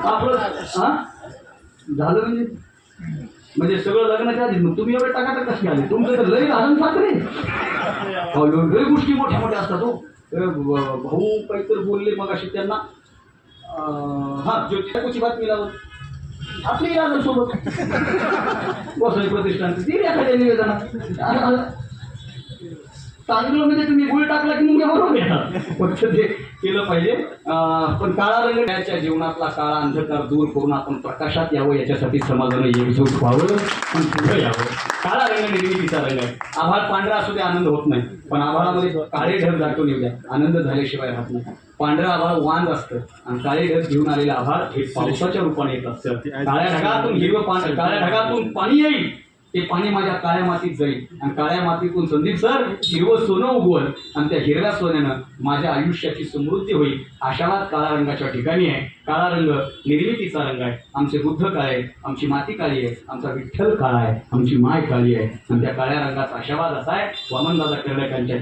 आपलं हा झालं म्हणजे सगळं लग्नाच्या आधी मग तुम्ही एवढे टाकाटाक कशी आले तुमचं तर लई लहान साखरे लई गोष्टी मोठ्या मोठ्या असतात हो भाऊ काहीतरी बोलले मग अशी त्यांना हा ज्योतिषाची बातमी लावत आपली राजन सोबत वसई प्रतिष्ठान ती एखाद्या निवेदनात चांगलं म्हणजे तुम्ही गुळ टाकला की मुंग्या बरोबर येतात फक्त ते केलं पाहिजे पण काळा रंग त्याच्या जीवनातला काळा अंधकार दूर करून आपण प्रकाशात यावं याच्यासाठी समाजानं एकजूट व्हावं पण पुढे यावं काळा रंग निर्मितीचा रंग आहे आभाळ पांढरा असू दे आनंद होत नाही पण आभाळामध्ये काळे ढग दाटून येऊ द्या आनंद झाल्याशिवाय राहत नाही पांढरं आभाळ वांग असतं आणि काळे ढग घेऊन आलेलं आभाळ हे पावसाच्या रूपाने येत असतं काळ्या ढगातून हिरवं पाणी काळ्या ढगातून पाणी येईल ते पाणी माझ्या काळ्या मातीत जाईल आणि काळ्या मातीतून संदीप सर हिरवं सोनं उगवल आणि त्या हिरव्या सोन्यानं माझ्या आयुष्याची समृद्धी होईल आशावाद काळा रंगाच्या ठिकाणी आहे काळा रंग निर्मितीचा रंग आहे आमचे बुद्ध काळे आमची माती काळी आहे आमचा विठ्ठल काळा आहे आमची माय काळी आहे आणि त्या काळ्या रंगाचा आशावाद असा आहे वामनदादा कर्डकांच्या